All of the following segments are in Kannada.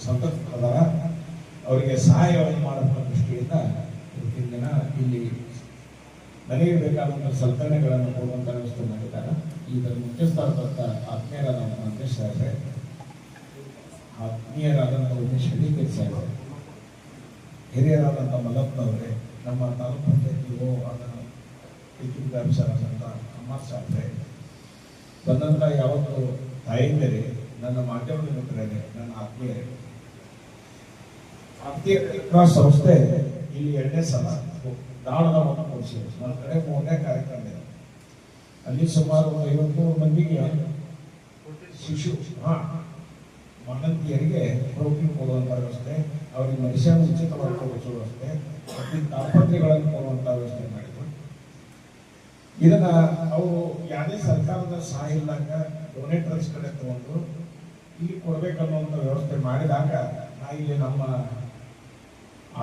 ಸತತ ಅದಾರ. ಅವರಿಗೆ ಸಹಾಯವನ್ನು ಮಾಡುವ ದೃಷ್ಟಿಯಿಂದ ಇವತ್ತಿನ ದಿನ ಇಲ್ಲಿ ನನಗೆ ಬೇಕಾದಂಥ ಸಲಕರಣೆಗಳನ್ನು ಕೊಡುವಂಥ ವ್ಯವಸ್ಥೆ ಮಾಡಿದ್ದಾರೆ. ಇದರ ಮುಖ್ಯಸ್ಥರಾದಂಥ ಆತ್ಮೀಯರಾದಂಥ ಉಮೇಶ್ ಶೆಟ್ಟಿಗೇರಿ ಸಾಹೇಬರು, ಹಿರಿಯರಾದಂಥ ಮಲ್ಲಪ್ಪನವರೇ, ನಮ್ಮ ತಾಲೂಕು ಪಂಚಾಯತ್ ಆಫೀಸರ್ ಆದಂಥ ಅಮ್ಮ ಸಾಹೇಬ್ರೆ, ಬಂದಂಥ ಯಾವತ್ತು ತಾಯಿಂದರೇ, ನನ್ನ ಮಾಧ್ಯಮದ ಮಿತ್ರರೇ, ನನ್ನ ಆತ್ಮೀಯ ಕ್ರಾಸ್ ಸಂಸ್ಥೆ ಇಲ್ಲಿ 2ನೇ ಸಲ ದಾಳದ ಮತ ಕೊಡಿಸಿದೆ. ನನ್ನ ಕಡೆ 3ನೇ ಕಾರ್ಯಕ್ರಮ ಇದೆ. ಅಲ್ಲಿ ಸುಮಾರು 53 ಮಂದಿಗೆ ಶಿಶು ಮಗಂತಿಯರಿಗೆ ಪ್ರೋಟೀನ್ ಕೊಡುವಂಥ ವ್ಯವಸ್ಥೆ, ಅವರಿಗೆ ಮೆಡಿಸಿನ್ ಉಚಿತವಾಗಿ ಕೊಡಿಸುವ ವ್ಯವಸ್ಥೆ, ತಾಪತ್ರೆಗಳನ್ನು ಕೊಡುವಂಥ ವ್ಯವಸ್ಥೆ ಮಾಡಿದ್ರು. ಇದನ್ನ ಅವರು ಯಾವುದೇ ಸರ್ಕಾರದ ಸಹಾಯ ಇಲ್ಲಂಗ ಡೊನೇಟರ್ಸ್ ಕಡೆ ತಗೊಂಡು ಇಲ್ಲಿ ಕೊಡ್ಬೇಕನ್ನುವಂಥ ವ್ಯವಸ್ಥೆ ಮಾಡಿದಾಗ ನಾ ಇಲ್ಲಿ ನಮ್ಮ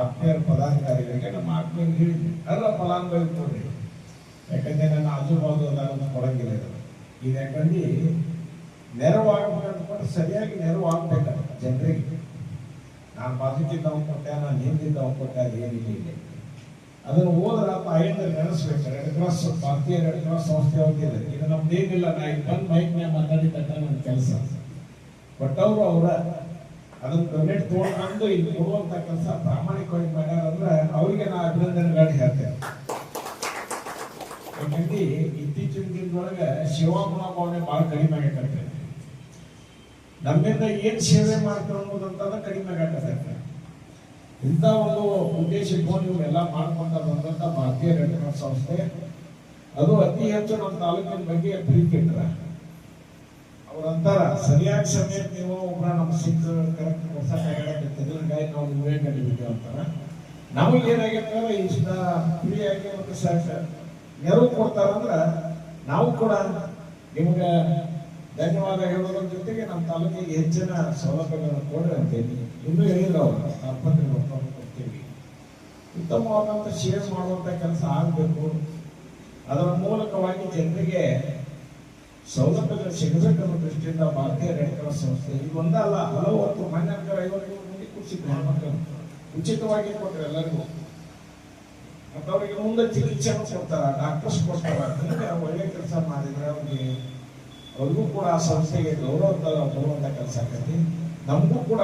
ಆತ್ಮೀಯರ ಪದಾಧಿಕಾರಿಗಳಿಗೆ, ನಮ್ಮ ಆತ್ಮೀಯರಿಗೆ ಹೇಳಿದ್ವಿ, ಎಲ್ಲ ಫಲಾನುಭವಿ ಕೊಡ್ರಿ, ಯಾಕಂದ್ರೆ ನನ್ನ ಆಜುಬಾಜು ಎಲ್ಲ ಕೊಡಂಗಿಲ್ಲ. ಇದು ಯಾಕಂದ್ರೆ ನೆರವಾಗಬೇಕಂತ ಸರಿಯಾಗಿ ನೆರವಾಗಬೇಕ ಜನರಿಗೆ. ನಾನು ಬಾಜುಕಿದ್ದವ್ ಕೊಟ್ಟೆ, ನಾನು ಹಿಂದಿದ್ದವ್ ಕೊಟ್ಟೆ, ಅದೇನಿಲ್ಲ ಇಲ್ಲ. ಅದನ್ನು ಹೋದ್ರ ತಾಯಿಂದ ನೆನೆಸ್ಬೇಕು. ರೆಡ್ ಕ್ರಾಸ್, ಭಾರತೀಯ ರೆಡ್ ಕ್ರಾಸ್ ಸಂಸ್ಥೆ ಹೋಗಿದೆ. ಇದು ನಮ್ದೇನಿಲ್ಲ, ನಾ ಈಗ ಬಂದು ಮೈಕ್ನ್ಯಾಗ ಮಾತಾಡಿದ್ದ ನನ್ನ ಕೆಲಸ ಕೊಟ್ಟವರು ಅವರ ಅದನ್ನು ಡೊನೇಟ್ ತಗೊಂಡು ಇಲ್ಲಿ ಕೊಡುವಂತ ಕೆಲಸ ಪ್ರಾಮಾಣಿಕವಾಗಿ ಮಾಡ್ಯಾರ ಅಂದ್ರೆ ಅವರಿಗೆ ನಾ ಅಭಿನಂದನೆಗಳನ್ನ ಹೇಳ್ತೇನೆ. ಯಾಕಂದ್ರೆ ಇತ್ತೀಚಿನ ದಿನದೊಳಗೆ ಸೇವಾ ಮನೋಭಾವನೆ ಬಹಳ ಕಡಿಮೆ ಆಗತ್ತೆ. ನಮ್ಮಿಂದ ಏನ್ ಸೇವೆ ಮಾಡ್ತಾರೆ ಅನ್ನೋದಂತ ಕಡಿಮೆ ಆಗತ್ತೆ. ಇಂಥ ಒಂದು ಉದ್ದೇಶ ಇಟ್ಕೊಂಡು ಇವನ್ನೆಲ್ಲ ಮಾಡ್ಕೊಂಡ ಬಂದಂತ ಭಾರತೀಯ ರೆಡ್ ಕ್ರಾಸ್ ಸಂಸ್ಥೆ ಅದು ಅತಿ ಹೆಚ್ಚು ನಮ್ಮ ತಾಲೂಕಿನ ಬಗ್ಗೆ ಪ್ರೀತಿ ಇಟ್ರ. ಅವ್ರಂತಾರ ಸರಿಯಾದ ಸಮಯಕ್ಕೆ ನೀವು ಒಬ್ಬರ ನಮ್ಮ ಸಿಕ್ಕ ಕರೆಕ್ಟ್ ವರ್ಷಕ್ಕಾಗಿ ನಾವು ನೀವೇ ಕಡಿಬೇಕು ಅಂತಾರ. ನಮಗೇನಾಗಿರ್ತಾರ ಇಷ್ಟ ಫ್ರೀಯಾಗಿ ಒಂದು ನೆರವು ಕೊಡ್ತಾರಂದ್ರ ನಾವು ಕೂಡ ನಿಮ್ಗೆ ಧನ್ಯವಾದ ಹೇಳೋದ್ರ ಜೊತೆಗೆ ನಮ್ಮ ತಾಲೂಕಿಗೆ ಹೆಚ್ಚಿನ ಸೌಲಭ್ಯಗಳನ್ನು ಕೊಡ್ರಿ ಅಂತೇಳಿ ಇನ್ನೂ ಹೇಳಿದ್ರು ಅವರು. ಆಸ್ಪತ್ರೆ ಕೊಡ್ತೀವಿ, ಉತ್ತಮವಾದಂಥ ಸೇವೆ ಮಾಡುವಂತ ಕೆಲಸ ಆಗಬೇಕು. ಅದರ ಮೂಲಕವಾಗಿ ಜನರಿಗೆ ಸೌಲಭ್ಯಗಳು ಸಿಗಬೇಕನ್ನೋ ದೃಷ್ಟಿಯಿಂದ ಭಾರತೀಯ ರೆಡ್ ಕ್ರಾಸ್ ಸಂಸ್ಥೆ ಇದು ಒಂದಲ್ಲ, ಹಲವು ಹೊತ್ತು ಮನೆ 50 ಮಂದಿ ಕೂರಿಸಿದ್ರು ಹೆಣ್ಮಕ್ಳು ಉಚಿತವಾಗಿ ಕೊಟ್ಟರೆ ಎಲ್ಲರಿಗೂ. ಮತ್ತು ಅವರಿಗೆ ಮುಂದೆ ಚಿಕಿತ್ಸೆಯನ್ನು ಕೊಡ್ತಾರ, ಡಾಕ್ಟರ್ಸ್ ಕೊಡ್ತಾರ. ಹಿಂಗೆ ಒಳ್ಳೆ ಕೆಲಸ ಮಾಡಿದ್ರೆ ಅವ್ರಿಗೂ ಕೂಡ ಆ ಸಂಸ್ಥೆಗೆ ಗೌರವ ಬರುವಂತ ಕೆಲಸ ಆಗೈತಿ. ನಮಗೂ ಕೂಡ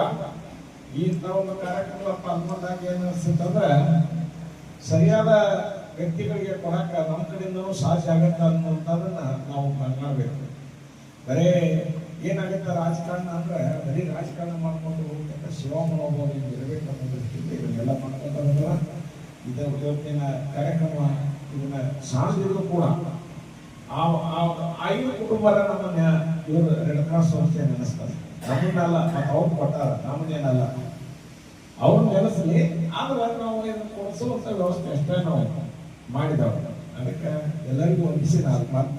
ಇಂಥ ಒಂದು ಕಾರ್ಯಕ್ರಮಪ್ಪ ಅನ್ಕೊಂಡಾಗ ಏನ್ ಅನ್ಸುತ್ತಂದ್ರೆ ಸರಿಯಾದ ವ್ಯಕ್ತಿಗಳಿಗೆ ಕೊಡಾಕ ನಮ್ಮ ಕಡೆಯಿಂದನೂ ಸಾಧ್ಯ ಆಗತ್ತ ಅನ್ನುವಂಥದನ್ನ ನಾವು ಮಾಡಬೇಕು. ಬರೇ ಏನಾಗುತ್ತೆ ರಾಜಕಾರಣ ಅಂದ್ರೆ ಬರೀ ರಾಜಕಾರಣ ಮಾಡ್ಕೊಂಡು ಹೋಗ್ಬೇಕ, ಸೇವಾ ಮನೋಭಾವ ಇರಬೇಕು ಅನ್ನೋ ದೃಷ್ಟಿಯಿಂದ ಇದನ್ನೆಲ್ಲ ಮಾಡ್ಕೊಂಡ್ರ ಇದು ಇವತ್ತಿನ ಕಾರ್ಯಕ್ರಮ. ಇದನ್ನ ಸಾಧಿಸಿದ್ರು ಕೂಡ ಆ 5 ಕುಟುಂಬರ ನಮ್ಮನ್ನ ಇವರು ರೆಡ್ ಕ್ರಾಸ್ ಸಂಸ್ಥೆ ನೆನೆಸ್ತಾರೆ. ನಮ್ಮನ್ನೆಲ್ಲ ಮತ್ತು ಅವ್ರು ಕೊಟ್ಟಾರ, ನಮ್ಮನ್ನೇನಲ್ಲ. ಅವ್ರು ನೆನೆಸಲಿ, ಆದ್ರೆ ನಾವು ಇದನ್ನು ಕೊಡಿಸುವಂತ ವ್ಯವಸ್ಥೆ ಅಷ್ಟೇ ನಾವು ಮಾಡಿದವರು. ಅದಕ್ಕೆ ಎಲ್ಲರಿಗೂ ವಂದಿಸಿ ನಾನು ಮಾತು